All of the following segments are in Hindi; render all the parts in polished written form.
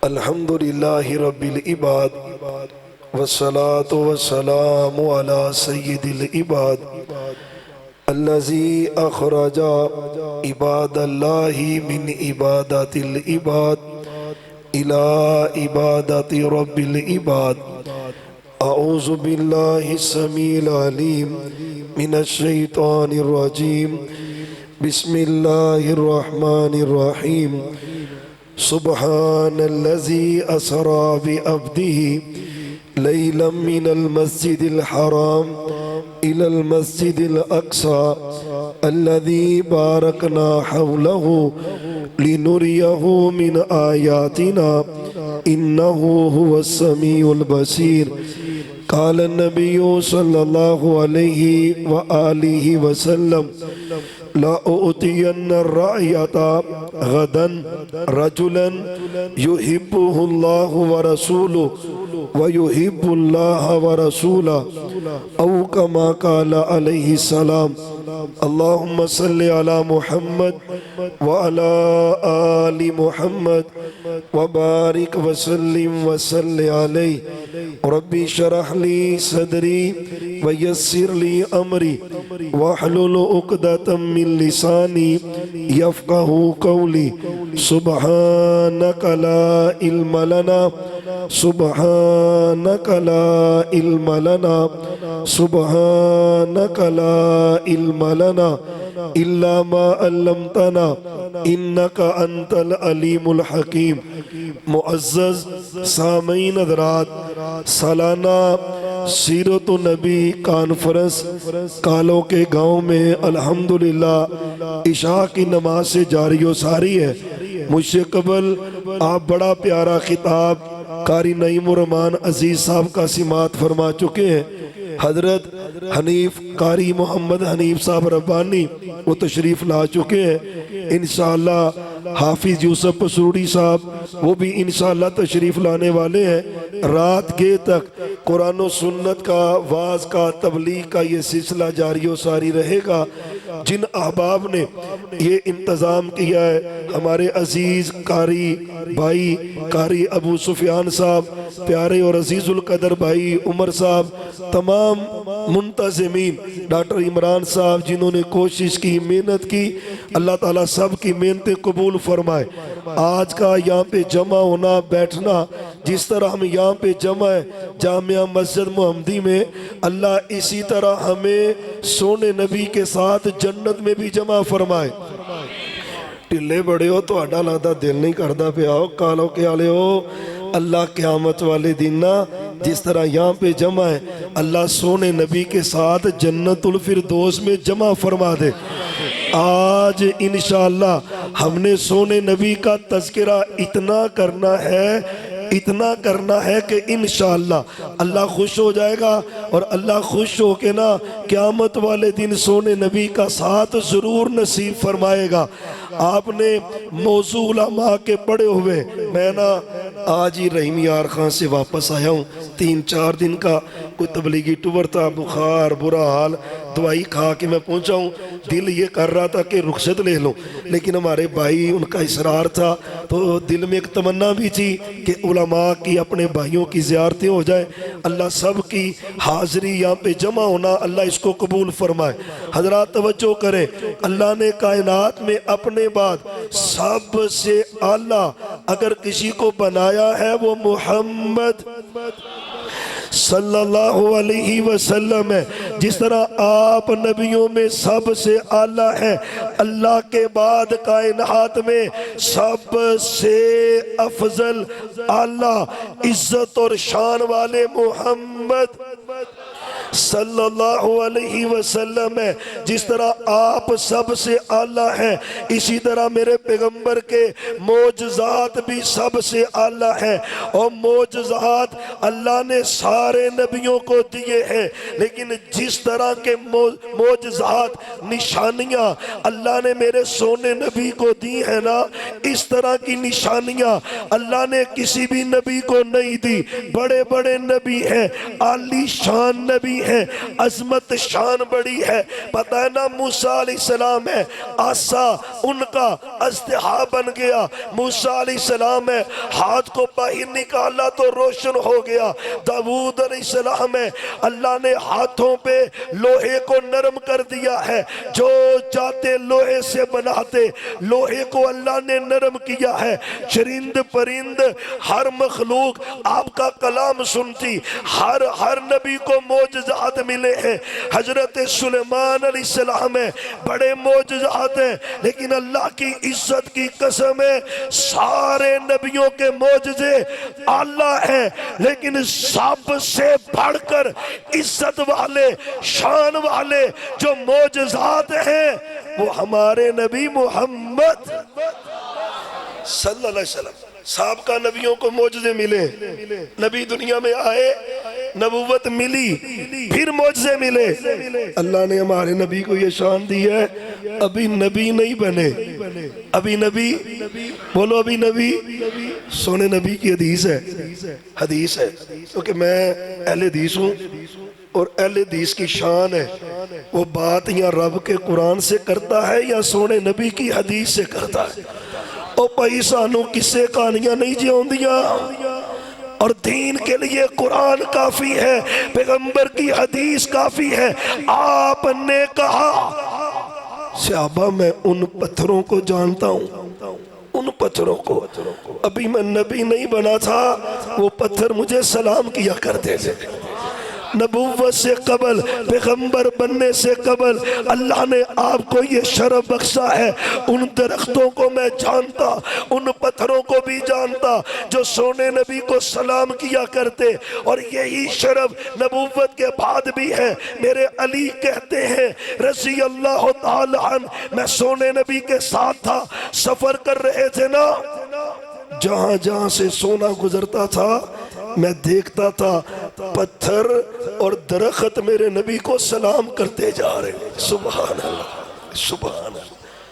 अल्हम्दुलिल्लाहि रब्बिल इबाद वस्सलातु वस्सलामु अला सय्यिदिल इबाद अल्लज़ी अख़रजा इबादल्लाहि मिन इबादतिल इबाद इला इबादति रब्बिल इबाद। अऊज़ु बिल्लाहि समील अलीम मिनश शैतानिर रजीम। बिस्मिल्लाहिर रहमानिर रहीम। सुब्हानल्लज़ी असरा बिअब्दिही लैलन मिनल मस्जिदिल हराम इलल मस्जिदिल अक़सा अल्लज़ी बारकना हौलहु लिनुरियहु मिन आयातिना इन्नहु हुवस समीउल बसीर। क़ाल नबिय्यु सल्लल्लाहु अलैहि व आलिहि वसल्लम ला उअतियन्ना रायता गदन रजुलन युहिब्बुहुल्लाहु व रसूलुहु व युहिब्बुल्लाह व रसूलहु औ कमा क़ाल अलैहि सलाम। अल्लाहुम्मा सल्लि अला मुहम्मद व अला आलि मुहम्मद व बारिक व सल्लिम व सल्लि अलैहि। रब्बी शरह ली सदरी व यस्सिर ली अमरी वहलुल उक़दतम मिन लिसानी यफ़क़हू क़ौली। सुब्हानक ला इल्म लना सुब्हानक ला इल्म लना सुब्हानक ला इल्म लना इल्ला मा अल्लमतना इन्नका अंतल अलीमुल हकीम। मुअज़्ज़ज़ सामीन हज़रात, सालाना सीरत नबी कॉन्फ्रेंस कालों के गांव में अल्हम्दुलिल्लाह इशा की नमाज से जारी व सारी है। मुझसे कबल आप बड़ा प्यारा खिताब कारी नईमुर रहमान अजीज साहब का सिमात फरमा चुके हैं। हजरत हनीफ कारी मोहम्मद हनीफ साहब रब्बानी वो तशरीफ़ ला चुके हैं। इंशाअल्लाह हाफिज यूसुफ पसूरी साहब वो भी इंशाअल्लाह तशरीफ़ लाने वाले हैं। रात के तक कुरान और सुन्नत का वाज का तबलीग का ये सिलसिला जारी व सारी रहेगा। जिन अहबाब ने ये इंतज़ाम किया है, हमारे अजीज़ कारी भाई कारी अबू सुफियान साहब, प्यारे और अजीज़ुल कदर भाई उमर साहब, तमाम मुंतज़िमीन, डॉक्टर इमरान साहब जिन्होंने कोशिश की, मेहनत की, अल्लाह ताला सब की मेहनतें कबूल फरमाए। आज का यहाँ पे जमा होना बैठना, जिस तरह हम यहाँ पे जमा है जामिया मस्जिद मोहम्मदी में, अल्लाह इसी तरह हमें सोने नबी के साथ जन्नत में भी जमा फरमाए। ढिले बड़े हो तो आडा लगता दिल नहीं करता पे आओ कालो के आले हो। अल्लाह क़यामत वाले दिन ना जिस तरह यहाँ पे जमा है, अल्लाह सोने नबी के साथ जन्नतुल फिरदौस में जमा फरमा दे। आज इंशाअल्लाह हमने सोने नबी का तज़किरा इतना करना है कि इंशाअल्लाह अल्लाह खुश हो जाएगा और अल्लाह खुश हो के ना क़यामत वाले दिन सोने नबी का साथ ज़रूर नसीब फरमाएगा। आपने मौज़ू उलमा के पढ़े हुए, मैं ना आज ही रहीम यार खान से वापस आया हूँ। 3-4 दिन का कोई तबलीगी टूर था, बुखार बुरा हाल, दवाई खा के मैं पहुँचा हूँ। दिल ये कर रहा था कि रुखसत ले लो, लेकिन हमारे भाई उनका इसरार था, तो दिल में एक तमन्ना भी थी कि उलमा की अपने भाइयों की ज़ियारतें हो जाए। अल्लाह सब की हाज़िरी यहाँ पे जमा होना अल्लाह इसको कबूल फरमाए। हज़रात तवज्जो करें, अल्लाह ने कायनात में अपने बाद सबसे आला अगर किसी को बनाया है वो मोहम्मद सल्लल्लाहु अलैहि वसल्लम है। जिस तरह आप नबियों में सबसे आला है, अल्लाह के बाद कायनात में सबसे अफजल आला इज्जत और शान वाले मोहम्मद सल्लल्लाहु अलैहि वसल्लम है। जिस तरह आप सबसे आला है, इसी तरह मेरे पैगंबर के मोजज़ात भी सबसे आला है। और मोजज़ात अल्लाह ने सारे नबियों को दिए हैं, लेकिन जिस तरह के मोजज़ात निशानियाँ अल्लाह ने मेरे सोने नबी को दी है ना, इस तरह की निशानियाँ अल्लाह ने किसी भी नबी को नहीं दी। बड़े बड़े नबी हैं, आली शान नबी है, अजमत शान बड़ी है। पता है ना मूसा अलैहिस्सलाम है, आसा उनका अस्तहा बन गया। मूसा अलैहिस्सलाम है, हाथ को बाहर निकाला तो रोशन हो गया। दाऊद अलैहिस्सलाम है, अल्लाह ने हाथों पे लोहे को नरम कर दिया है, जो चाहते लोहे से बनाते, लोहे को अल्लाह ने नरम किया है। चरिंद परिंद हर मखलूक आपका कलाम सुनती। हर नबी को मोजज़ात मिले हैं। हजरत सुलेमान अलैहिस्सलाम है, बड़े मोजज़ात हैं, लेकिन अल्लाह की इज्जत की कसम है सारे नबियों के मोजज़े आला है, लेकिन सबसे बढ़कर इज्जत वाले शान वाले जो मोजज़ात हैं वो हमारे नबी मोहम्मद सल्लल्लाहु अलैहि वसल्लम। साबका नबियों को मोजज़े मिले, नबी दुनिया में आए, नबूवत मिली, फिर मोजज़े मिले। अल्लाह ने हमारे नबी को ये शान दी है, अभी नबी नहीं बने, अभी नबी बोलो, अभी नबी। सोने नबी की हदीस है क्योंकि मैं अहले हदीस हूँ और अहले हदीस की शान है, वो बात या रब के कुरान से करता है या सोने नबी की हदीस से करता है। ओ भाई सानू किस्से कहानियां नहीं जिਉਂਦੀਆਂ, और दीन के लिए कुरान काफी है, पैगंबर की हदीस काफी है। आपने कहा सहाबा मैं उन पत्थरों को जानता हूँ, उन पत्थरों को, अभी मैं नबी नहीं बना था वो पत्थर मुझे सलाम किया करते थे। नबूवत से कबल, पैगंबर बनने से कबल अल्लाह ने आपको ये शरफ बख्शा है। उन दरख्तों को मैं जानता, उन पत्थरों को भी जानता जो सोने नबी को सलाम किया करते, और यही शरफ नबूवत के बाद भी है। मेरे अली कहते हैं रज़ी अल्लाह ताला अन्हु, मैं सोने नबी के साथ था, सफर कर रहे थे ना, जहां जहां से सोना गुजरता था मैं देखता था पत्थर और दरख्त मेरे नबी को सलाम करते जा रहे। सुभान अल्लाह, सुभान अल्लाह,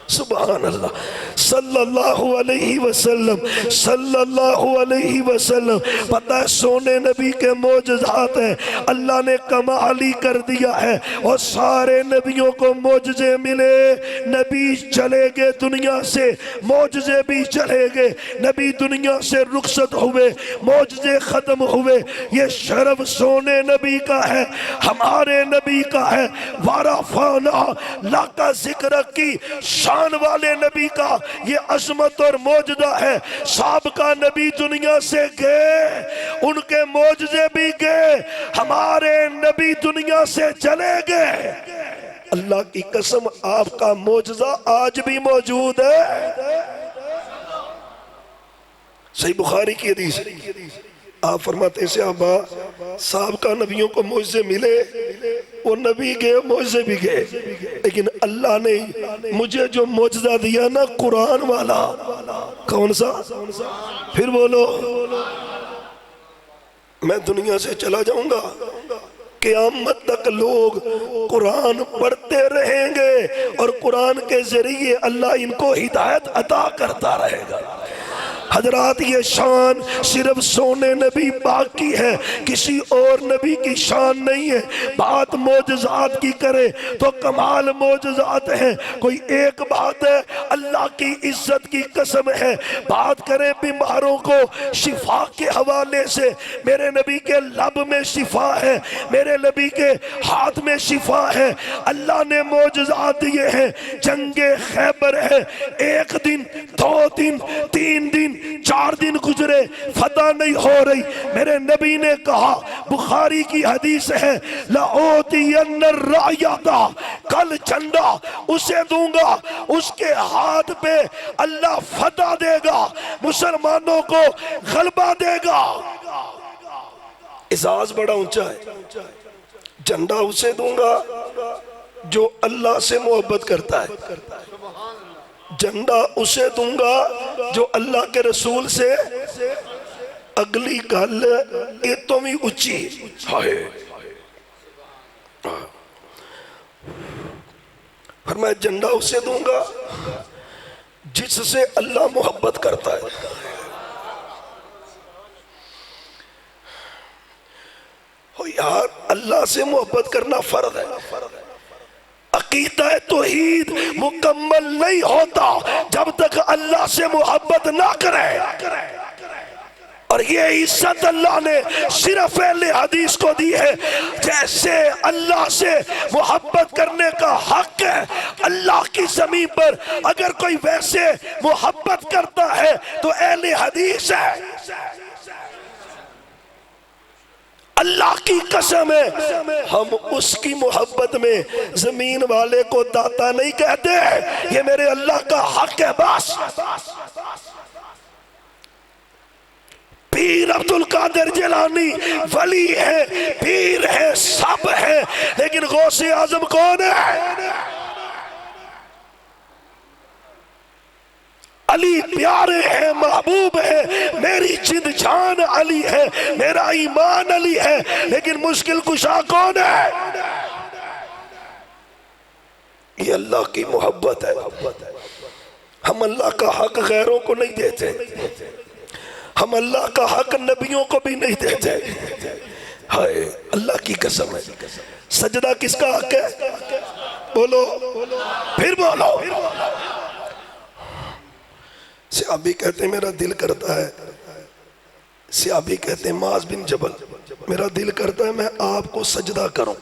सुभान अल्लाह। सल्लल्लाहु अलैहि वसल्लम, सल्लल्लाहु अलैहि वसल्लम। पता है सोने नबी के मोजज़ात हैं, अल्लाह ने कमाली कर दिया है, और सारे नबियों को मोजज़े मिले। नबी चले गए दुनिया से, मोजज़े भी चले गए। नबी दुनिया से रुखसत हुए, मोजज़े खत्म हुए। ये शरफ सोने नबी का है, हमारे नबी का है। वारफाना लाका जिक्र की शान वाले नबी का ये अजमत और मौजदा है। साबका नबी दुनिया से गए, उनके मौजज़े भी गए, हमारे नबी दुनिया से चले गए। अल्लाह की कसम आपका मौजज़ा आज भी मौजूद है। सही बुखारी की हदीस, आप फरमाते सहाबा साबका नबियों को मौजज़े मिले, वो नबी गए, मौजज़े भी गए, लेकिन अल्लाह ने मुझे जो मौजज़ा दिया ना कुरान वाला, कौन सा? फिर बोलो, मैं दुनिया से चला जाऊंगा, क़यामत तक लोग कुरान पढ़ते रहेंगे और कुरान के जरिए अल्लाह इनको हिदायत अता करता रहेगा। हजरात ये शान सिर्फ सोने नबी पाक की है, किसी और नबी की शान नहीं है। बात मोजज़ात की करे तो कमाल मोजज़ात है। कोई एक बात है अल्लाह की इज्जत की कसम है, बात करें बीमारों को शिफा के हवाले से, मेरे नबी के लब में शिफा है, मेरे नबी के हाथ में शिफा है। अल्लाह ने मोजज़ात दिए हैं। जंगे खैबर है, एक दिन, 2 दिन, 3 दिन, 4 दिन गुजरे, फतह नहीं हो रही। मेरे नबी ने कहा, बुखारी की हदीस है, लओतियन्न रायता, कल झंडा उसे दूंगा, उसके हाथ पे अल्लाह फतह देगा, मुसलमानों को गलबा देगा। एजाज बड़ा ऊंचा है। झंडा उसे दूंगा जो अल्लाह से मोहब्बत करता है, झंडा उसे दूंगा जो अल्लाह के रसूल से। अगली गल ये तो भी उच्ची है, पर मैं झंडा उसे दूंगा जिससे अल्लाह मोहब्बत करता है। हो यार, अल्लाह से मोहब्बत करना फर्ज है। अकीदा तौहीद मुकम्मल नहीं होता जब तक अल्लाह से मोहब्बत ना करे। और ये इज्जत अल्लाह ने सिर्फ अहले हदीस को दी है। जैसे अल्लाह से मोहब्बत करने का हक है अल्लाह की ज़मीन पर, अगर कोई वैसे मोहब्बत करता है तो अहले हदीस है। अल्लाह की कसम है, हम उसकी मोहब्बत में जमीन वाले को दाता नहीं कहते, ये मेरे अल्लाह का हक है बस। पीर अब्दुल कादिर जिलानी वली है, पीर है, सब है, लेकिन गौसे आजम कौन है? अली प्यारे है, महबूब है, मेरी जिंद जान अली है, मेरा ईमान अली है, लेकिन मुश्किल कुशा कौन है? ये अल्लाह की मोहब्बत है। हम अल्लाह का हक गैरों को नहीं देते, हम अल्लाह का हक नबियों को भी नहीं देते। हाय अल्लाह की कसम है, सजदा किसका हक है? बोलो, फिर बोलो। सहाबी कहते मेरा दिल करता है, सहाबी कहते माज बिन जबल, मेरा दिल करता है मैं आपको सजदा करूं।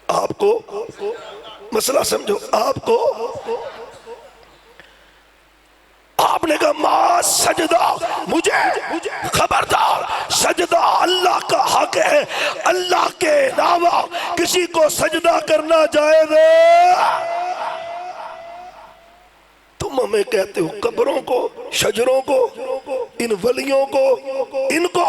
आपको मसला समझो, आपको, आपने कहा मां सजदा मुझे, खबरदार, सजदा अल्लाह का हक है, अल्लाह के अलावा किसी को सजदा करना जायज़ है। तुम हमें कहते हो कब्रों को, शजरों को, इन वलियों को, इनको,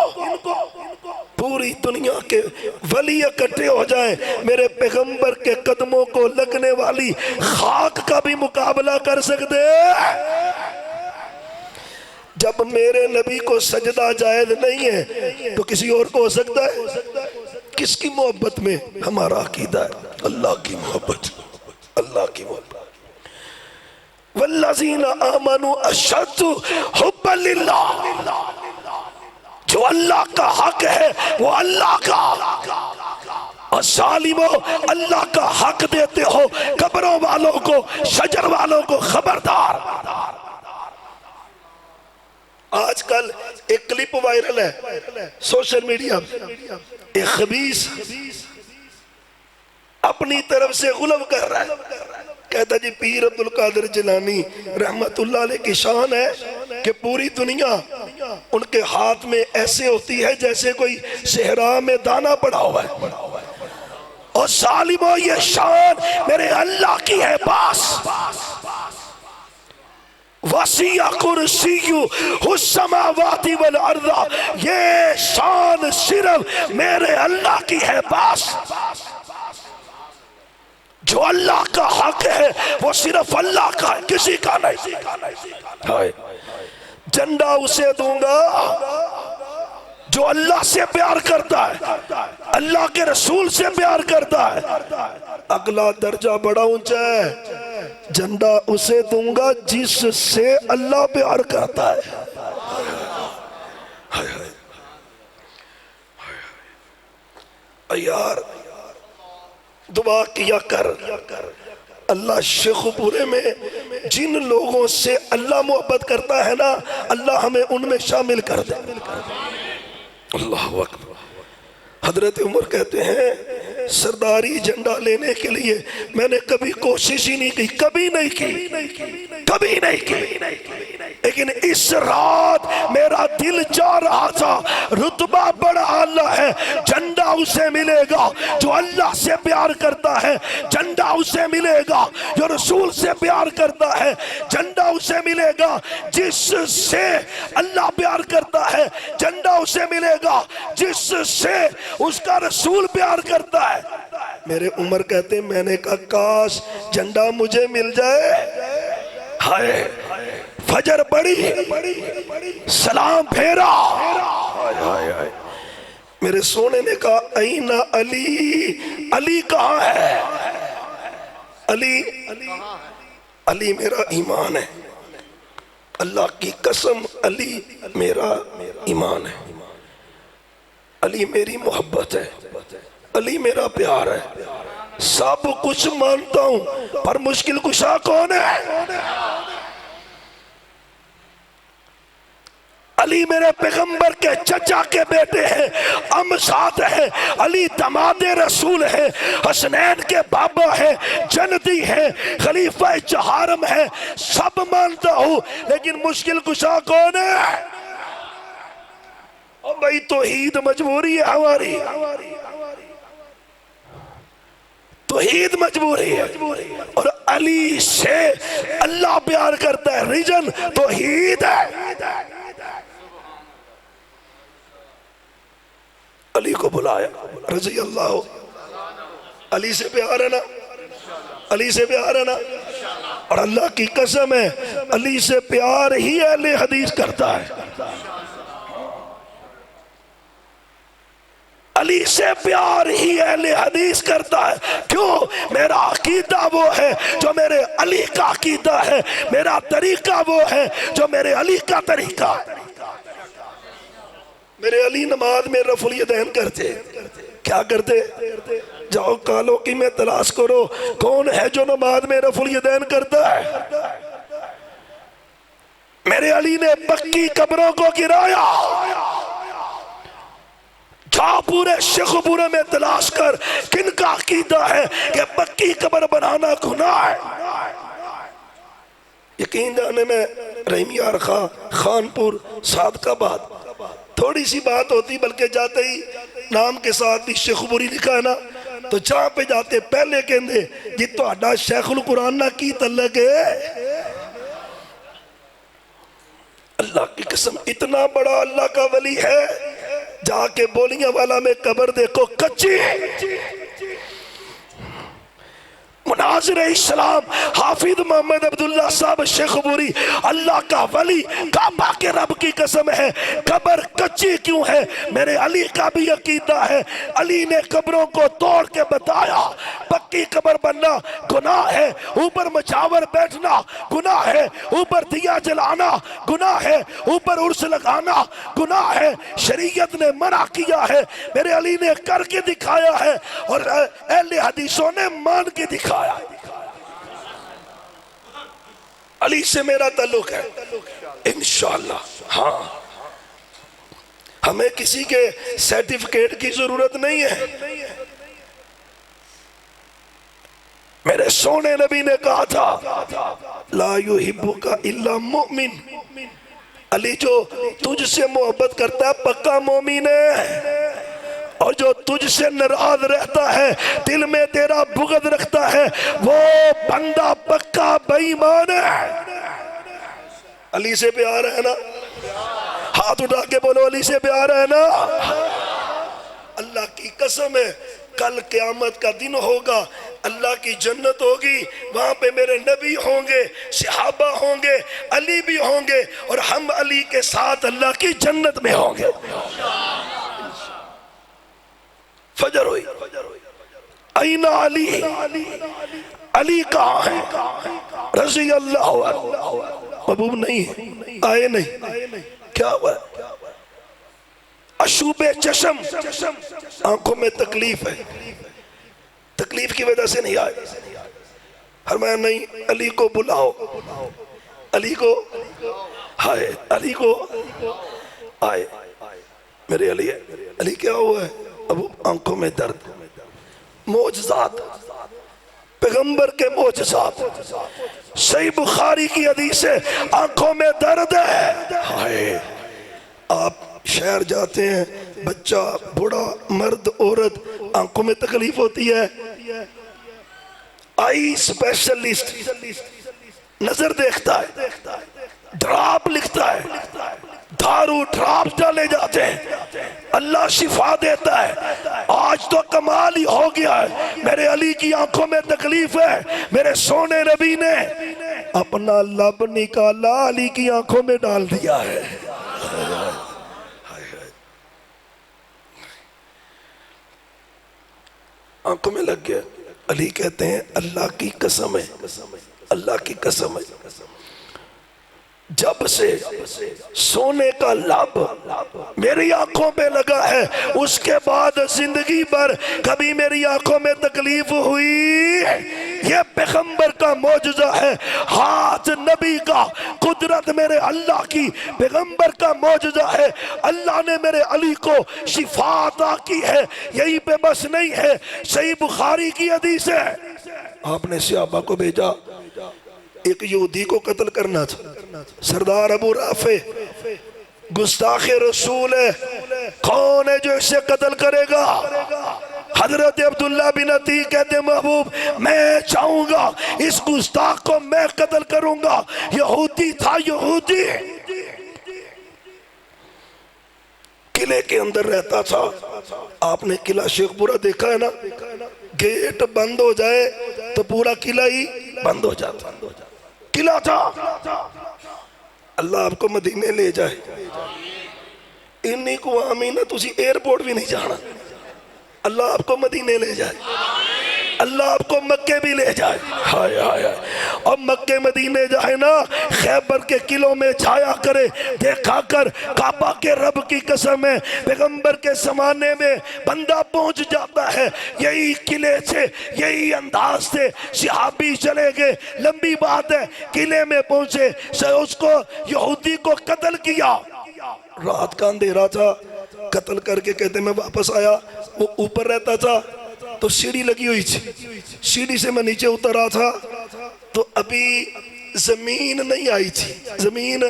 पूरी दुनिया के वली इकट्ठे हो जाएं, मेरे पैगंबर के कदमों को लगने वाली खाक का भी मुकाबला कर सकते हैं। जब मेरे नबी को सजदा जायज नहीं है तो किसी और को हो सकता है? किसकी मोहब्बत में हमारा अकीदा है? अल्लाह की मोहब्बत, अल्लाह की मोहब्बत। वल्लज़ीना आमनू अशद्दु हुब्बन लिल्लाह, जो अल्लाह का हक है वो अल्लाह का, और सालिमो अल्लाह का हक देते हो कब्रों वालों को, शजर वालों को, खबरदार। आजकल एक क्लिप वायरल है सोशल मीडिया पे, एक खबीस अपनी तरफ से गुलब कर रहा है, कहता जी पीर अब्दुल कादिर जिलानी रहमतुल्लाह अलैह की शान है कि पूरी दुनिया उनके हाथ में ऐसे होती है जैसे कोई सेहरा में दाना पड़ा हुआ है। और सालिमो ये शान मेरे अल्लाह की है बस। वसिया कुर्सियु हुस्समावाति वल अर्दा, ये शान सिर्फ मेरे अल्लाह की है बस। जो अल्लाह का हक है वो सिर्फ अल्लाह का है, किसी का नहीं। झंडा उसे दूंगा जो अल्लाह से प्यार करता है, अल्लाह के रसूल से प्यार करता है। अगला दर्जा बड़ा ऊंचा है, झंडा उसे दूंगा जिससे अल्लाह प्यार करता है। यार दुआ किया कर, अल्लाह शेखुपुरे में जिन लोगों से अल्लाह मोहब्बत करता है ना, अल्लाह हमें उनमें शामिल कर दे। अल्लाह अकबर। हजरत उमर कहते हैं सरदारी झंडा लेने के लिए मैंने कभी कोशिश ही नहीं की, कभी नहीं की, कभी नहीं की, लेकिन इस रात मेरा दिल चाह रहा था, रुतबा बड़ा आला है, झंडा उसे मिलेगा जो अल्लाह से प्यार करता है, झंडा उसे मिलेगा जो रसूल से प्यार करता है, झंडा उसे मिलेगा जिससे अल्लाह प्यार करता है, झंडा उसे मिलेगा जिससे उसका रसूल प्यार करता है। मेरे उमर कहते मैंने कहा काश झंडा मुझे मिल जाए। हाय फजर पड़ी, सलाम फेरा, मेरे सोने ने कहा ऐना अली, अली कहाँ है? अली, अली मेरा ईमान है, अल्लाह की कसम अली मेरा ईमान है, अली मेरी मोहब्बत है, अली मेरा प्यार है, सब कुछ मानता हूं, पर मुश्किल कुशा कौन है? अली मेरे पैगंबर के चचा के बेटे हैं, अमसाद है, अली दमादे रसूल है, हसनैन के बाबा है, जन्नती है, खलीफा चहारम है, सब मानता हूं, लेकिन मुश्किल कुशा कौन है? और भाई तौहीद मजबूरी है हमारी, तौहीद मजबूरी है। और अली से अल्लाह प्यार करता है, रीजन तौहीद है। अली को बुलाया, रज़ी अल्लाह, अली से प्यार है ना, अली से प्यार है ना। और अल्लाह की कसम है, अली से प्यार ही अहले हदीस करता है, अली से प्यार ही अहले हदीस करता है। क्यों? मेरा अकीदा वो है जो मेरे अली का अकीदा है, मेरा तरीका वो है जो मेरे अली का तरीका है। मेरे अली नमाज में रफुल यदैन करते, क्या करते? जाओ कालो की में तलाश करो, कौन है जो नमाज में रफुल यदैन करता है? मेरे अली ने पक्की कब्रों को गिराया। जाओ पूरे शेखपुरे में तलाश कर, किनका अकीदा है कि पक्की कब्र बनाना गुनाह है। यकीन जाने में रहीमियार खां, खानपुर, सादकाबाद, थोड़ी सी बात होती, बल्कि जाते ही नाम के साथ भी शेखपुरी लिखा है ना, तो जहां पे जाते पहले कहते जी तुहाडा शेखुल कुरान ना की तल्लक है। अल्लाह की कसम, इतना बड़ा अल्लाह का वली है, जाके बोलियां वाला में कब्र देखो कच्ची। मुनाजिर इस्लाम हाफिज मोहम्मद अब्दुल्ला साहब शेखपुरी, अल्लाह का वली, काबा के रब की कसम है, कब्र कच्ची क्यों है? मेरे अली का भी अकीदा है। अली ने कब्रों को तोड़ के बताया, पक्की कब्र बनना गुनाह है, ऊपर मचावर बैठना गुनाह है, ऊपर दिया जलाना गुनाह है, ऊपर उर्स लगाना गुनाह है, शरीयत ने मना किया है, मेरे अली ने करके दिखाया है, और अहले हदीसों ने मान के दिखाया। अली से मेरा ताल्लुक है इंशाअल्लाह। हाँ, हमें किसी के सर्टिफिकेट की जरूरत नहीं है। मेरे सोने नबी ने कहा था, ला युहिब्बुका इल्ला मुमिन, अली जो तुझसे मोहब्बत करता है पक्का मोमिन है, और जो तुझसे नाराज रहता है, दिल में तेरा बुग़्ज़ रखता है, वो बंदा पक्का बेईमान है। अली से प्यार है ना? हाथ उठा के बोलो, अली से प्यार है ना? अल्लाह की कसम है, कल क़यामत का दिन होगा, अल्लाह की जन्नत होगी, वहां पे मेरे नबी होंगे, सहाबा होंगे, अली भी होंगे, और हम अली के साथ अल्लाह की जन्नत में होंगे। फजर हुई, ऐना अली, अली कहाँ है? रज़ी अल्लाह महबूब नहीं है, आए नहीं, क्या हुआ? अशूबे चशम, आंखों में तकलीफ है, तकलीफ की वजह से नहीं आए। फरमाया नहीं, अली को बुलाओ, अली को, हाय अली को आए। मेरे अली है, अली क्या हुआ है? अब आंखों में दर्द, मोजज़ात, पैगंबर के मोजज़ात, सही बुखारी की हदीस है, आंखों में दर्द है। हाय, आप शहर जाते हैं, बच्चा, बूढ़ा, मर्द, औरत, आंखों में तकलीफ होती है, आई स्पेशलिस्ट नजर देखता है, ड्रॉप लिखता है, दारू ड्रॉप डाले जाते हैं, अल्लाह शिफा देता है। आज तो कमाल ही हो गया है, मेरे अली की आंखों में तकलीफ है, मेरे सोने नबी ने अपना लब निकाला, अली की आंखों में डाल दिया है। आंखों में लग गया। अली कहते हैं अल्लाह की कसम है, अल्लाह की कसम है, जब से सोने का लब मेरी आंखों पे लगा है, उसके बाद जिंदगी भर कभी मेरी आंखों में तकलीफ हुई? ये पैगंबर का मौजज़ा है, हाथ नबी का, कुदरत मेरे अल्लाह की, पैगंबर का मौजज़ा है। अल्लाह ने मेरे अली को शिफा अता की है। यही पे बस नहीं है, सही बुखारी की हदीस है, आपने सहाबा को भेजा, एक यहूदी को कत्ल करना था। सरदार अबू राफे गुस्ताखे रसूल है, कौन है जो इसे कत्ल करेगा? हजरत अब्दुल्ला बिन अती कहते महबूब मैं चाहूंगा इस गुस्ताख को मैं कत्ल करूंगा। यहूदी था, यहूदी किले के अंदर रहता था। आपने किला शेखपुरा देखा है ना, गेट बंद हो जाए तो पूरा किला ही बंद हो जाता। किला था। अल्लाह आपको मदीने ले जाए, इन्हीं को आमीना तुसी एयरपोर्ट भी नहीं जाना। अल्लाह आपको मदीने ले जाए, अल्लाह आपको मक्के भी ले जाए। हाय हाय हाय। और मक्के मदीने जाए ना, खैबर के किलों में जाया करे, देखा कर काबा के रब की कसम है, पैगंबर के जमाने में बंदा पहुंच जाता है यही किले से, यही अंदाज से सहाबी चले गए। लंबी बात है, किले में पहुंचे, उसको यहूदी को कत्ल किया। रात का अंधेरा था, कत्ल करके कहते मैं वापस आया। वो ऊपर रहता था तो सीढ़ी लगी हुई थी, सीढ़ी से मैं नीचे उतर रहा था तो अभी जमीन नहीं आई थी, जमीन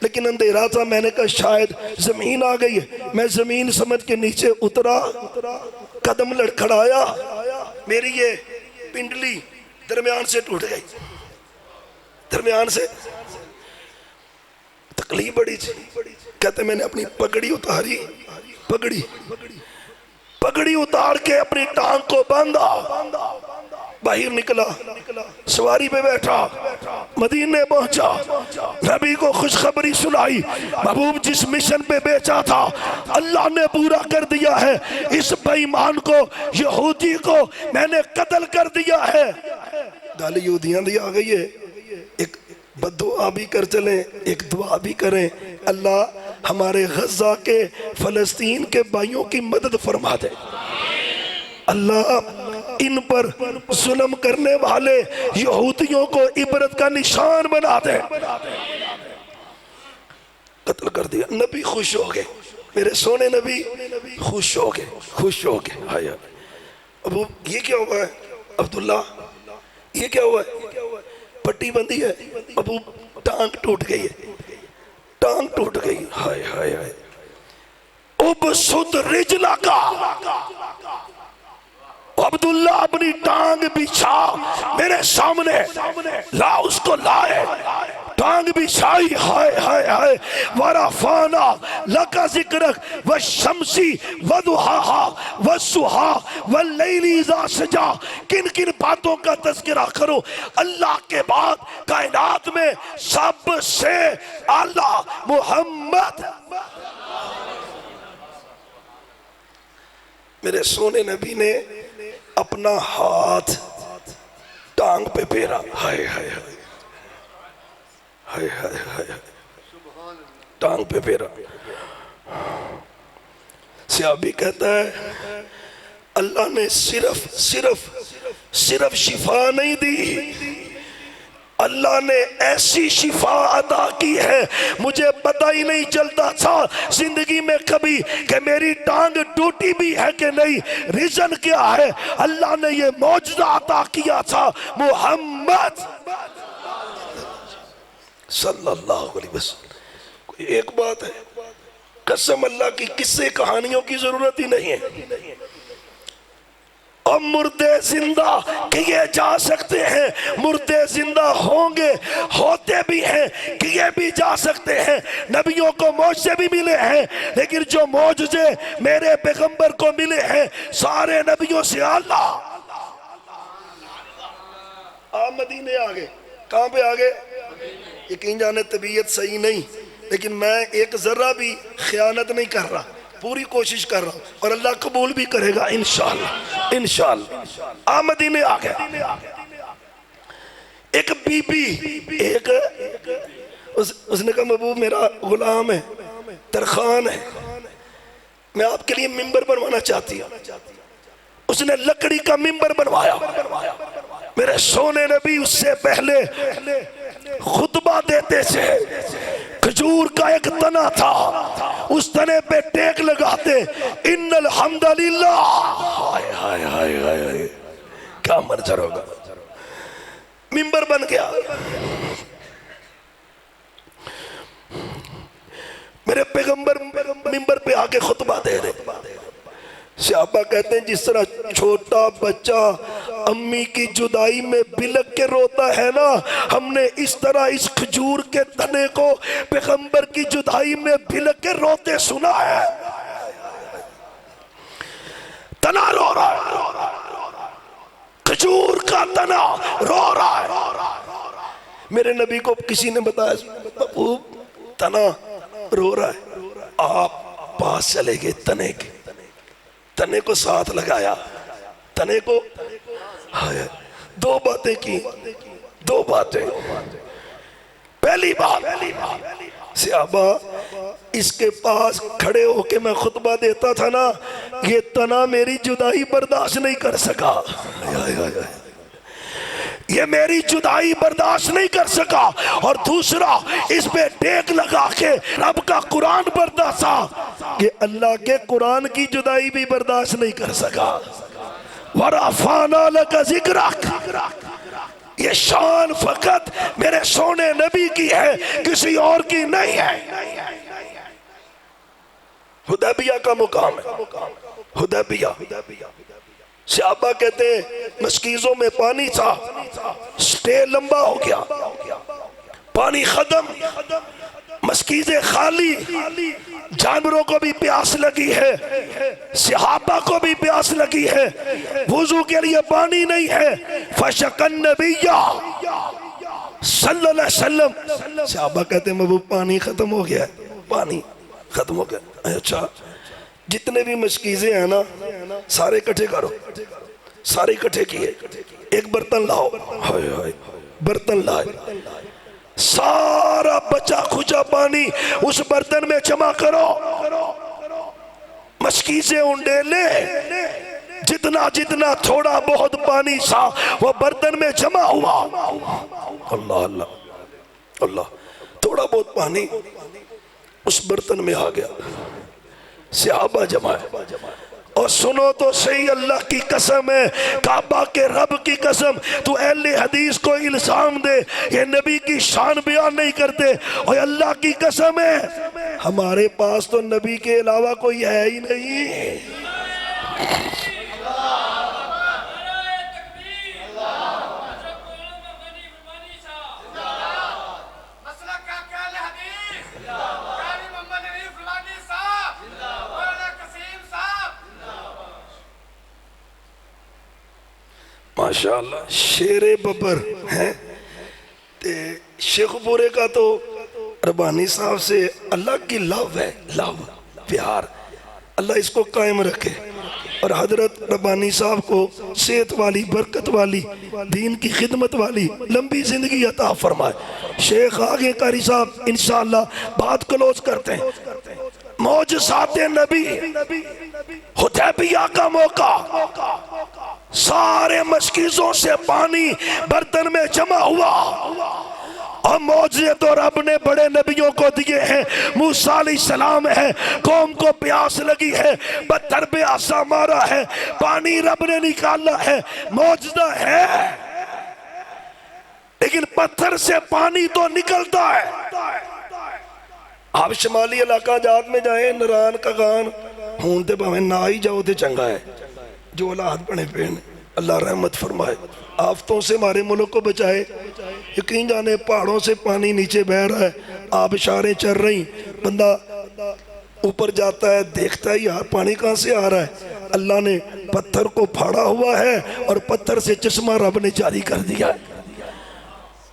लेकिन अंधेरा था। मैंने कहा शायद जमीन आ गई है। मैं जमीन समझ के नीचे उतरा, कदम लड़खड़ाया, मेरी ये पिंडली दरमियान से टूट गई। दरमियान से तकलीफ बड़ी थी। कहते मैंने अपनी पगड़ी उतारी, पगड़ी उतार के अपनी टांग को बांधा, बाहर निकला, सवारी पे बैठा, मदीने पहुंचा, नबी को खुशखबरी सुनाई। महबूब जिस मिशन पे बेचा था अल्लाह ने पूरा कर दिया है। इस बेईमान को, यहूदी को मैंने कत्ल कर दिया है। गाली यहूदियां दी आ गई है। एक बद्दुआ भी कर चले, एक दुआ भी करें, अल्लाह हमारे गजा के, फलस्तीन के भाइयों की मदद फरमा दे। अल्लाह इन पर जुल्म करने वाले यहूदियों को इबरत का निशान बना दे। कत्ल कर दिया। नबी खुश हो गए, मेरे सोने नबी खुश हो गए, खुश हो गए। हाय अब ये क्या हुआ है अब्दुल्ला, ये क्या हुआ है? पट्टी बंदी है, अबू टांग टूट गई है, टांग टूट गई। हाय हाय हाय। अब सुद रिजला का अब्दुल्ला अपनी टांग बिछा मेरे सामने ला, उसको लाए, टांग बिछाई। हाय हाय हाय। वरफाना लका जिक्रक व शम्सी व दुहाहा व सुहा व लैली इज़ा सजा। किन किन बातों का तज़किरा करो? अल्लाह के बाद कायनात में सबसे आला मोहम्मद। मेरे सोने नबी ने अपना हाथ टांग पे फेरा। हाय हाय हाय हाय हाय हाय, टांग पे फेरा। सहाबी कहता है अल्लाह ने सिर्फ शिफा नहीं दी, अल्लाह ने ऐसी शिफा अदा की है, मुझे पता ही नहीं चलता था जिंदगी में कभी कि मेरी टांग टूटी भी है कि नहीं। रीजन क्या है? अल्लाह ने ये मौजज़ा अता किया था, मोहम्मद सल्लल्लाहु अलैहि वसल्लम। कोई एक बात है, कसम अल्लाह की, किस्से कहानियों की जरूरत ही नहीं है। और मुर्दे जिंदा किए जा सकते हैं, मुर्दे जिंदा होंगे, होते भी हैं, किए भी जा सकते हैं। नबियों को मौजज़े भी मिले हैं, लेकिन जो मौजज़े मेरे पैगंबर को मिले हैं सारे नबियों से आला। आप मदीने आ गए, कहाँ पे आ गए? यकीन जाने तबीयत सही नहीं, लेकिन मैं एक जर्रा भी खयानत नहीं कर रहा, पूरी कोशिश कर रहा हूं और अल्लाह कबूल भी करेगा इंशाअल्लाह इंशाअल्लाह। आप मदीने आ गए। एक बीबी, एक उसने कहा महबूब मेरा गुलाम है, तरखान है, मैं आपके लिए मिंबर बनवाना चाहती हूँ। उसने लकड़ी का मिंबर बनवाया। मेरे सोने नबी उससे पहले खुतबा देते थे, खजूर का एक तना था, उस तने पे टेक लगाते, इन्नल हम्दुलिल्लाह। हाय हाय हाय हाय, क्या मंजर होगा। मिंबर बन गया। मेरे पैगंबर मिंबर पे आके खुतबा दे रहे। सहाबा कहते हैं जिस तरह छोटा बच्चा अम्मी की जुदाई में बिलक के रोता है ना, हमने इस तरह इस खजूर के तने को पैगंबर की जुदाई में बिलक के रोते सुना है। तना रो रहा है, खजूर का तना रो रहा है। मेरे नबी को किसी ने बताया वो तना रो रहा है, आप पास चले गए तने के, तने को साथ लगाया, तने को दो बातें की। दो बातें। पहली बात, सहाबा इसके पास खड़े होके मैं खुतबा देता था ना, ये तना मेरी जुदाई बर्दाश्त नहीं कर सका, ये मेरी जुदाई बर्दाश्त नहीं कर सका। और दूसरा, इस पे टेक लगा के रब का कुरान पढ़ता था, ये अल्लाह के कुरान की जुदाई भी बर्दाश्त नहीं कर सका। वरफाना लका जिक्रक, ये शान फकत मेरे सोने नबी की है, किसी और की नहीं है। हुदैबिया का मुकाम है, हुदैबिया। सहाबा कहते हैं मस्कीज़ों में पानी था, स्टे लंबा हो गया, पानी खत्म, मस्कीज़ें खाली, जानवरों को भी प्यास लगी है, सहाबा को भी प्यास लगी है, वुजू के लिए पानी नहीं है। फशकन नबिया सल्लल्लाहु अलैहि वसल्लम, सहाबा कहते हैं महबूब पानी खत्म हो गया, पानी खत्म हो गया। अच्छा, जितने भी मशकीज़ें हैं ना सारे इकट्ठे करो, सारे इकट्ठे किए, एक बर्तन लाओ, हाय हाय, बर्तन लाए, सारा बचा खुचा पानी उस बर्तन में जमा करो, मशकीज़ें उंडेले, जितना जितना थोड़ा बहुत पानी था वो बर्तन में जमा हुआ। अल्लाह अल्लाह अल्लाह, थोड़ा बहुत पानी उस बर्तन में आ गया, सहाबा जमा है। और सुनो तो सही, अल्लाह की कसम है, काबा के रब की कसम, तू अहले हदीस को इल्जाम दे ये नबी की शान बयान नहीं करते, और अल्लाह की कसम है हमारे पास तो नबी के अलावा कोई है ही नहीं। माशाअल्लाह, शेरे बबर हैं। ते शेखपुरे का तो रबानी साहब से अल्लाह की लव है, लव प्यार, अल्लाह इसको कायम रखे। और हजरत रबानी साहब को सेहत वाली, बरकत वाली, दीन की खिदमत वाली लंबी जिंदगी अता फरमाए। शेख आगे कारी साहब इंशाअल्लाह बात क्लोज करते हैं। मौजज़ाते नबी, हुदैबिया का मौका, सारे मशकीज़ों से पानी बर्तन में जमा हुआ, और मौजे तो रब ने बड़े नबियों को दिए हैं। मूसा अलैहिस्सलाम है, कौम को प्यास लगी है, पत्थर पे आसा मारा है, पानी रब ने निकाला है, मौजदा है। लेकिन पत्थर से पानी तो निकलता है। आप शमाली इलाका जात में जाए, नरान का गान हूं ते भावें ना ही जाओ तो चंगा है, जो औलाद बने पे अल्लाह रहमत फरमाए, आफतों से हमारे मुल्क को बचाए। यकीन जाने पहाड़ों से पानी नीचे बह रहा है, आबशारें चल रही, बंदा ऊपर जाता है, देखता है यार पानी कहाँ से आ रहा है। अल्लाह ने पत्थर को फाड़ा हुआ है और पत्थर से चश्मा रब ने जारी कर दिया है,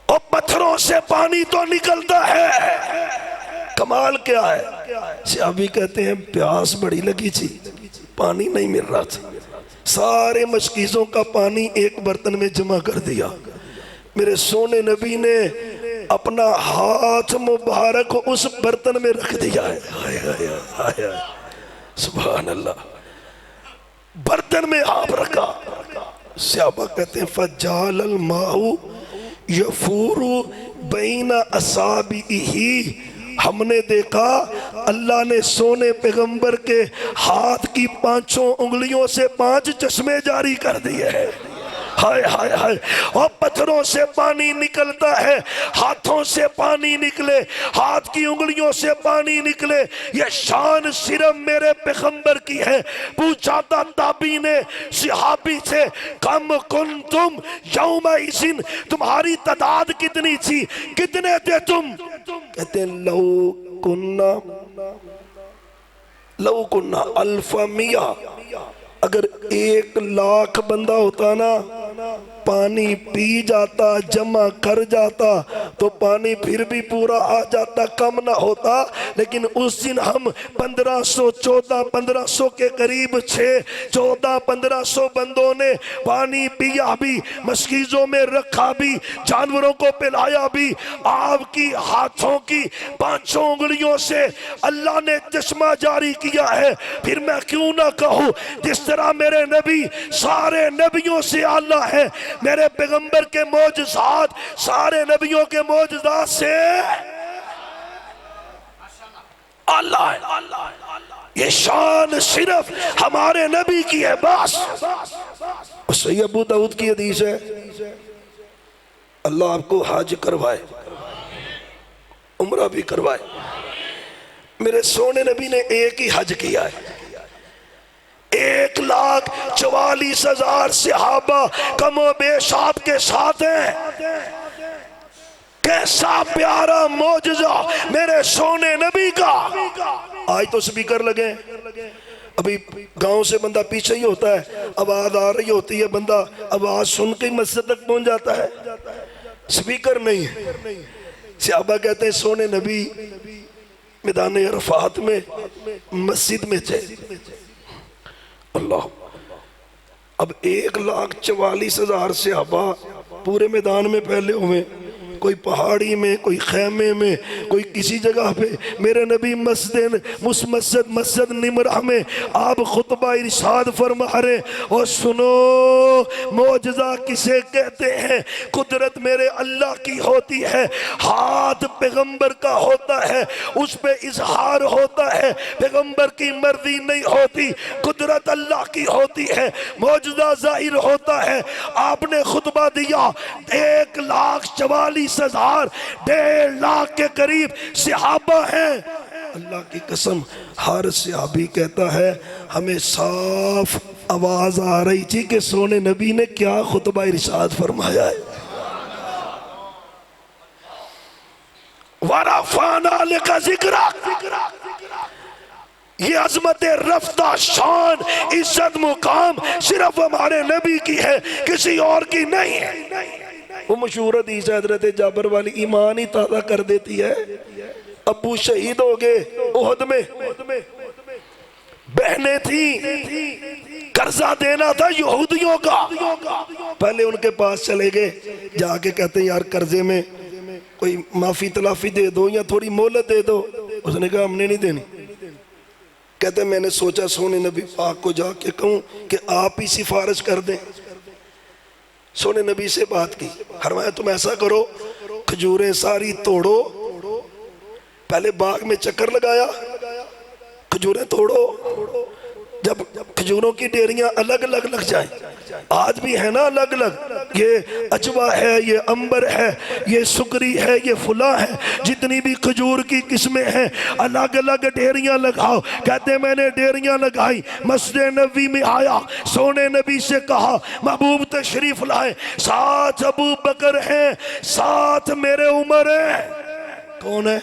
और पत्थरों से पानी तो निकलता है। कमाल क्या है, सहाबी कहते हैं प्यास बड़ी लगी थी, पानी नहीं मिल रहा था, सारे मशकीज़ों का पानी एक बर्तन में जमा कर दिया। मेरे सोने नबी ने अपना हाथ मुबारक उस बर्तन में रख दिया है। हाय हाय हाय हाय, सुभान अल्लाह। बर्तन में आप रखा। सहाबा कहते हैं फजाल अल माऊ यफूरु बैना असाबिही, हमने देखा अल्लाह ने सोने पैगंबर के हाथ की पांचों उंगलियों से 5 चश्मे जारी कर दिए हैं। हाय हाय हाय, और पत्थरों से पानी निकलता है, हाथों से पानी निकले, हाथ की उंगलियों से पानी निकले, ये शान सिर्फ मेरे पैगंबर की है। पूछा था ताबी ने सहाबी से, कम कुन तुम यौमा इसिन, तुम्हारी तादाद कितनी थी, कितने थे तुम? कहते लौ कुन्ना अल्फा मिया, अगर 1,00,000 बंदा होता ना, पानी पी जाता, जमा कर जाता, तो पानी फिर भी पूरा आ जाता, कम ना होता। लेकिन उस दिन हम 1500 1400 के करीब 1400 बंदों ने पानी पिया भी, मस्कीजों में रखा भी, जानवरों को पिलाया भी। आपकी हाथों की 5 उंगलियों से अल्लाह ने चश्मा जारी किया है। फिर मैं क्यों ना कहूँ, जिस तरह मेरे नबी सारे नबियों से आला है, मेरे पैगंबर के मौजज़ात सारे नबियों के मौजज़ात से आला है। ये शान सिर्फ हमारे नबी की है बस। सही अबू दाऊद की हदीस है, अल्लाह आपको हज करवाए, उम्रा भी करवाए। मेरे सोने नबी ने एक ही हज किया है। 1,44,000 सहाबा कमो बेश आपके साथ हैं। कैसा प्यारा मौजज़ा मेरे सोने नबी का। आज तो स्पीकर लगे, अभी गांव से बंदा पीछे ही होता है, आवाज आ रही होती है, बंदा आवाज सुन के मस्जिद तक पहुंच जाता है, स्पीकर नहीं है। सहाबा कहते हैं सोने नबी मैदान अरफात में मस्जिद में थे। अल्लाह, अब 1,44,000 सहाबा पूरे मैदान में फैले हुए, कोई पहाड़ी में, कोई खेमे में, कोई किसी जगह पे। मेरे नबी मस्जिद निमरा में आप खुतबा इरशाद फरमा रहे। और सुनो, मौजज़ा किसे कहते हैं? कुदरत मेरे अल्लाह की होती है, हाथ पैगंबर का होता है, उस पे इजहार होता है, पैगंबर की मर्जी नहीं होती, कुदरत अल्लाह की होती है, मौजज़ा जाहिर होता है। आपने खुतबा दिया, 1,44,000 1.5 लाख के करीब सहाबा हैं। अल्लाह की कसम, हर सहाबी कहता है हमें साफ आवाज आ रही थी कि सोने नबी ने क्या खुतबा इरशाद फरमाया है। वरफ़अना लका ज़िक्रा, ये अजमत रफ्ता, शान, इज्जत, मुकाम सिर्फ हमारे नबी की है, किसी और की नहीं है। वो मशहूर हदीस हज़रत जाबर वाली ईमान ही ताज़ा कर देती है। अब्बू शहीद हो गए उहद में, बहनें थी, कर्जा देना था यहूदियों का, पहले उनके पास चले गए, जाके कहते हैं यार कर्जे में कोई माफी तलाफी दे दो या थोड़ी मोहलत दे दो। उसने कहा हमने नहीं देनी। कहते मैंने सोचा सोने नबी पाक को जाके कहूँ कि आप ही सिफारिश कर दें। सोने नबी से बात की, फरमाया तुम ऐसा करो, खजूरें सारी तोड़ो, पहले बाग में चक्कर लगाया, खजूरें तोड़ो, जब खजूरों की डेरियां अलग अलग लग जाएं, आज भी है ना अलग अलग, ये अजवा है, ये अंबर है, ये सुकरी है, ये फुला है, जितनी भी खजूर की किस्में हैं अलग अलग डेरियां लगाओ। कहते मैंने डेरियां लगाई, मस्जिद नबी में आया, सोने नबी से कहा महबूब तशरीफ लाए, साथ अबू बकर है, साथ मेरे उमर है। कौन है?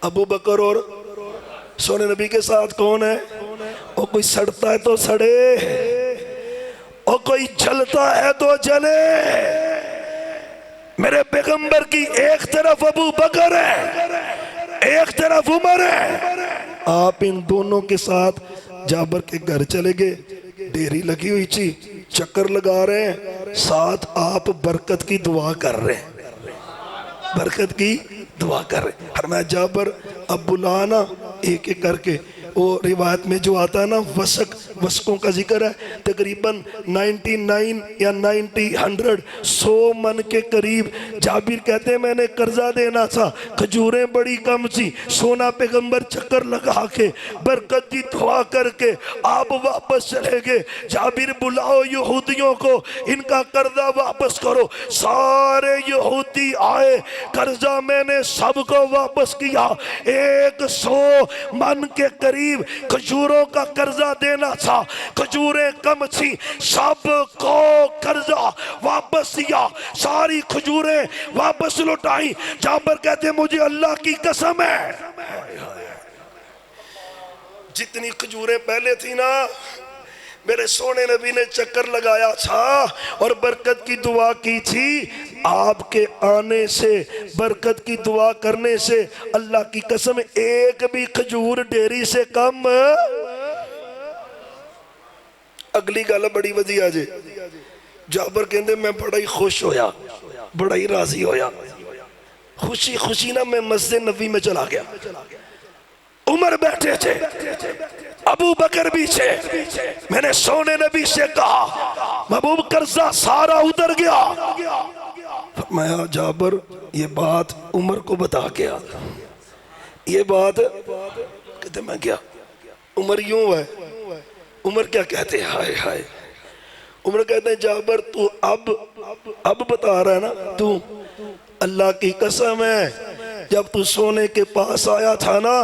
अबू बकर और सोने नबी के साथ कौन है? और कोई सड़ता है तो सड़े, और कोई जलता है तो जले। मेरे पैगंबर की एक तरफ अबू बकर है, एक तरफ उमर है। आप इन दोनों के साथ जाबर के घर चले गए, डेरी लगी हुई थी, चक्कर लगा रहे हैं, साथ आप बरकत की दुआ कर रहे हैं। बरकत की दुआ कर रहे। फरमाया जाबर अब बुलाना एक एक करके। वो रिवायत में जो आता है ना वसकों का जिक्र है, तकरीबन 99 या 100 मन के करीब। जाबिर कहते हैं मैंने कर्जा देना था, खजूरें बड़ी कम थी, सोना पैगंबर चक्कर लगा के बरकत की दुआ करके आप वापस चले गए। जाबिर बुलाओ यहूदियों को, इनका कर्जा वापस करो। सारे यहूदी आए, कर्जा मैंने सबको वापस किया। 100 मन के करीब खजूरों का कर्जा देना था, खजूरें कम थी, सबको कर्जा वापस दिया, सारी खजूरें वापस लौटाई। जाबर कहते मुझे अल्लाह की कसम है, जितनी खजूरें पहले थी ना, मेरे सोने नबी ने चक्कर लगाया था और बरकत की दुआ की थी। आपके आने से, बरकत की दुआ करने से, अल्लाह की कसम एक भी खजूर डेरी से कम। अगली गल बड़ी वधिया जे। जाबर कहते मैं बड़ा ही खुश होया, बड़ा ही राजी होया, खुशी खुशी ना मैं मस्जिद नबी में चला गया। उमर बैठे थे, अबू बकर भी थे। मैंने सोने नबी से कहा महबूब कर्जा सारा उतर गया। फरमाया जाबर ये बात उमर को बता के आ। ये बात कहते मैं क्या, उमर यूं है। उमर क्या कहते हैं, हाय हाय। उमर कहते हैं जाबर तू अब बता रहा है ना, तू अल्लाह की कसम है जब तू सोने के पास आया था ना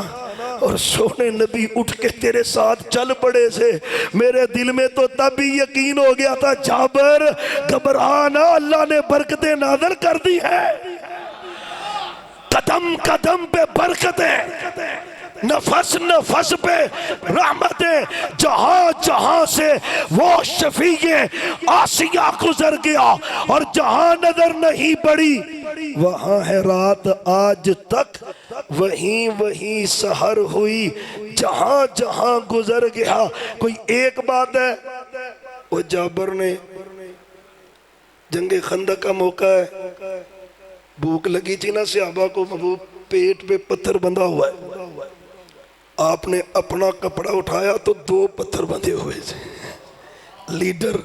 और सोने नबी उठ के तेरे साथ चल पड़े थे, मेरे दिल में तो तब भी यकीन हो गया था जाबर घबराना, अल्लाह ने बरकतें नाज़िल कर दी है। कदम कदम पे बरकतें, नफस नफस पे रहमतें, जहां जहां से वो शफीए आसिया गुजर गया और जहां नजर नहीं पड़ी वहां है रात आज तक, वहीं वहीं सहर हुई, जहां जहां गुजर गया। कोई एक बात है, वो जाबर ने जंगे खंदक का मौका है, भूख लगी थी ना सहाबा को, वो पेट पे पत्थर बंधा हुआ है, आपने अपना कपड़ा उठाया तो 2 पत्थर बंधे हुए थे। लीडर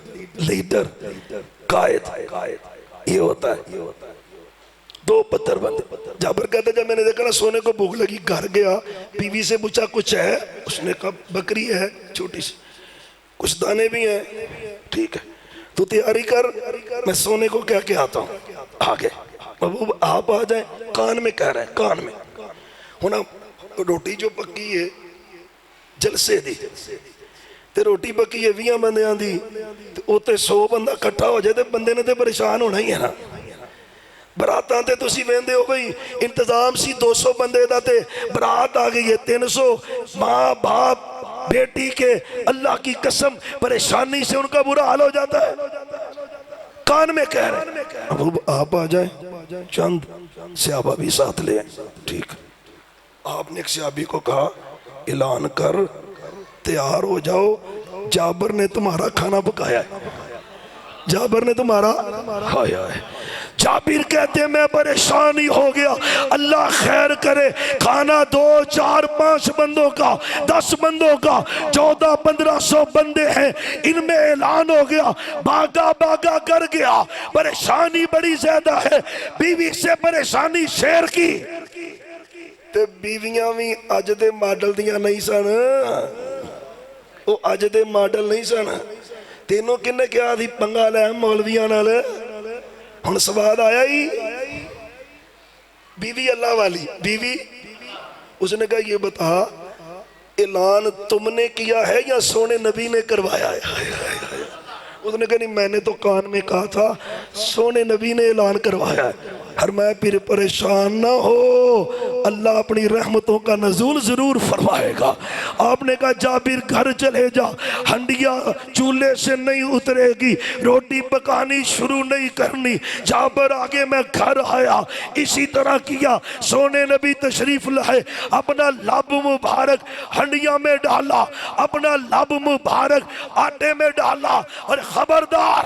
कायद ये होता है, 2 पत्थर बंधे। जाबर कहता जब मैंने देखा ना सोने को भूख लगी, घर गया, बीवी से पूछा कुछ है, उसने कहा बकरी है छोटी सी, कुछ दाने भी हैं, ठीक है तू तैयारी कर, मैं सोने को कह के आता हूँ। आगे महबूब आप आ जाए, कान में कह रहे हैं, कान में होना। रोटी जो पक्की है जलसे दी ते रोटी पक्की है 20 बंदियां दी, उत्ते 100 बंदा इकट्ठा हो जाए तो बंदे ने तो परेशान होना ही है ना। बरातां ते तुसीं वेंदे हो भाई इंतजाम सी 200 बंदे दा, ते बरात आ गई है 300, माँ बाप बेटी के, अल्लाह की कसम परेशानी से उनका बुरा हाल हो जाता है। कान में कह रहे अब आप आ जाए, चंद सहाबा भी साथ ले, ठीक। आपने एक सहाबी को कहा ऐलान कर, तैयार हो जाओ, जाबर ने तुम्हारा खाना पकाया है, जाबर ने तुम्हारा खाया है। जाबिर कहते मैं परेशान ही हो गया, अल्लाह खैर करे, खाना 2 4 5 बंदों का, 10 बंदों का, 1400-1500 बंदे हैं, इनमें ऐलान हो गया, भागा भागा कर गया, परेशानी बड़ी ज्यादा है। बीवी से परेशानी शेर की, ते बीवियां भी अज दे मॉडल दियां नहीं सन, वो अज दे मॉडल नहीं सन। तेनों किन्ने कहा थी पंगा लै मौलवियां नाल, हुण स्वाद आया ही। बीवी अल्लाह वाली बीवी, उसने कहा ये बता ऐलान तुमने किया है या सोने नबी ने करवाया है? उसने कहा नहीं मैंने तो कान में कहा था, सोने नबी ने ऐलान करवाया है। हर मैं फिर परेशान ना हो, अल्लाह अपनी रहमतों का नज़ूल जरूर फरमाएगा। आपने कहा जाबिर घर चले जा, हंडिया चूल्हे से नहीं उतरेगी, रोटी पकानी शुरू नहीं करनी। जाबर आगे मैं घर आया, इसी तरह किया। सोने नबी तशरीफ लाए, अपना लब मुबारक हंडिया में डाला, अपना लब मुबारक आटे में डाला, और खबरदार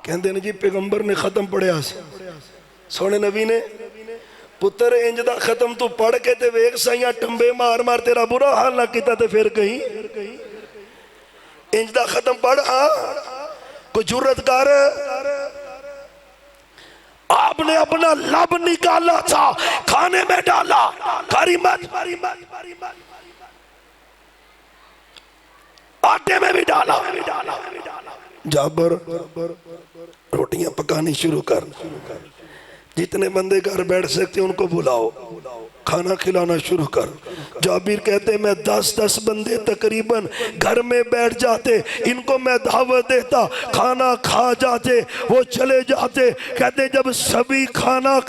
कहते ने जी पैगंबर ने खत्म पढ़िया, सोने नबी ने पुत्र इंज दा खत्म तू पढ़ के ते वेख साइयां टंबे मार मार तेरा बुरा हाल ना किता ते फिर कहीं इंज दा खत्म पढ़। हाँ कोई जुर्रत कर। आपने अपना लब निकाला था, खाने में डाला, खारी मत, आटे में भी डाला। जाबर रोटियां पकानी शुरू कर। जितने बंदे घर बैठ सकते उनको बुलाओ, खाना खिलाना शुरू कर। जाबिर कहते मैं 10-10 बंदे तकरीबन घर में बैठ जाते, इनको मैं दावत देता, खाना खा जाते, वो चले जाते। कहते जब सभी खाना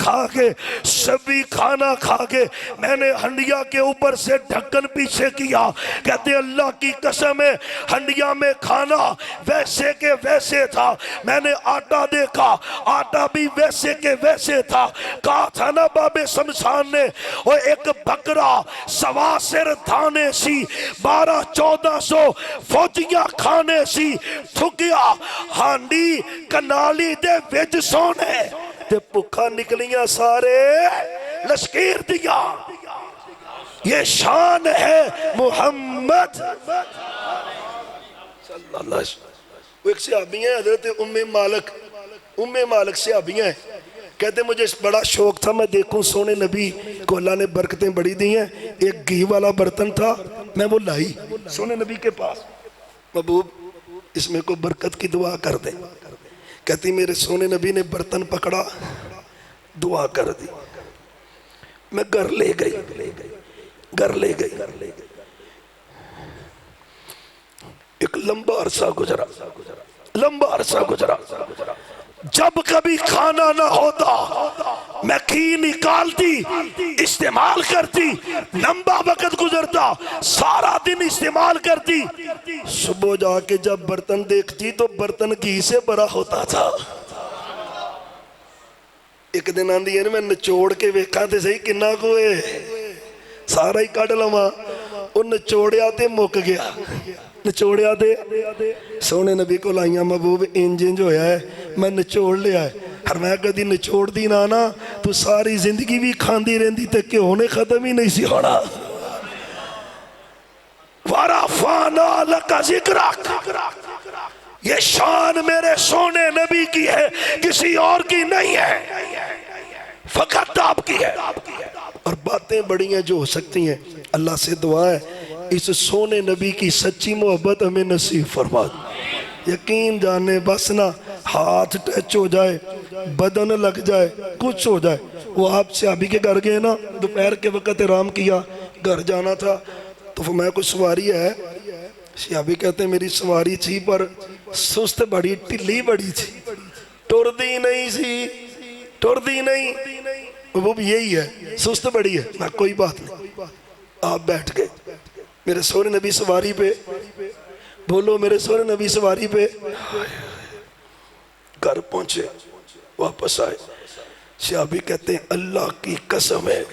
खा के मैंने हंडिया के ऊपर से ढक्कन पीछे किया, कहते अल्लाह की कसम है हंडिया में खाना वैसे के वैसे था। मैंने आटा देखा, आटा भी वैसे के वैसे था। कहा था ना बाबे शमशान ने, वो एक बकरा सवा सिर थाने सी 1200-1400 फौजियां खाने सी थुकिया हांडी कनाली दे विच सोने ते भुखा निकलियां सारे लश्कीर दिया। ये शान है मुहम्मद सल्लल्लाहु अलैहि वसल्लम। एक सहाबी है हजरत उम्मे मालिक सहाबी है। कहते मुझे बड़ा शौक था मैं देखूं सोने नबी को अल्लाह ने बरकतें बड़ी दी हैं। एक घी वाला बर्तन था, मैं वो लाई सोने नबी के पास, महबूब इसमें को बरकत की दुआ कर दे। कहती मेरे सोने नबी ने बर्तन पकड़ा, दुआ कर दी। मैं घर ले गई। एक लंबा अरसा गुजरा। जब कभी खाना ना होता मैं घी निकालती, इस्तेमाल करती। लंबा वक्त गुजरता, सारा दिन इस्तेमाल करती। सुबह जाके जब बर्तन देखती तो बर्तन घी से भरा होता था। एक दिन आंदी है मैं निचोड़ के वेखा ते सही किन्ना को है, सारा ही कढ़ लवा। वो निचोड़िया ते मुक गया। निचोड़िया दे सोने नबी को लाइया महबूब इंज होया है, मैं निचोड़ लिया है। हर मैं कदी निचोड़ दी ना तू सारी जिंदगी भी खांदी रहंदी ते घ्यो ने खत्म ही नहीं सी होना। वरफ़अना लका ज़िक्रक, ये शान मेरे सोने नबी की है, किसी और की नहीं है, फकत आपकी है। और बातें बड़ी हैं जो हो सकती हैं। अल्लाह से दुआ है इस सोने नबी की सच्ची मोहब्बत हमें नसीब फरमा। यकीन जाने बस ना हाथ टच हो जाए, बदन लग जाए, कुछ हो जाए। वो आप सहाबी के घर गए ना, दोपहर के वक्त आराम किया, घर जाना था तो मैं कोई सवारी है। सहाबी कहते मेरी सवारी थी पर सुस्त बड़ी, ढिली बड़ी थी, टुरदी नहीं। वो भी यही है, सुस्त बड़ी है। मैं कोई बात नहीं, आप बैठ गए। मेरे सोने नबी सवारी पे, बोलो मेरे सोने नबी सवारी पे। घर पहुंचे, वापस आए। सहाबी कहते हैं अल्लाह की कसम है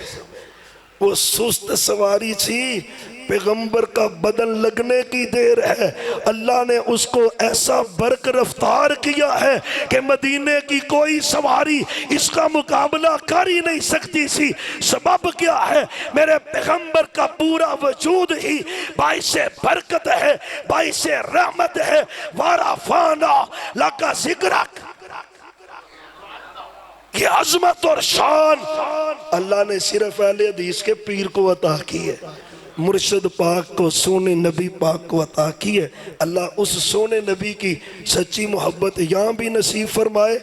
वो सुस्त सवारी थी, पैगंबर का बदन लगने की देर है, अल्लाह ने उसको ऐसा बरक रफ्तार किया है कि मदीने की कोई सवारी इसका मुकाबला कर ही नहीं सकती थी। सबब क्या है? मेरे पैगंबर का पूरा वजूद ही बाइसे बरकत है, बाइसे रहमत है। वरफ़अना लका ज़िक्रक, ये अजमत और शान अल्लाह ने सिर्फ अहले हदीस के पीर को अता की है, मुर्शिद पाक को, सोने नबी पाक को अता की है। अल्लाह उस सोने नबी की सच्ची मोहब्बत यहाँ भी नसीब फरमाए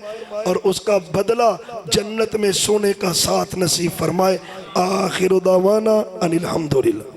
और उसका बदला जन्नत में सोने का साथ नसीब फरमाए। आखिर दावाना अनिल हम्दुलिल्लाह।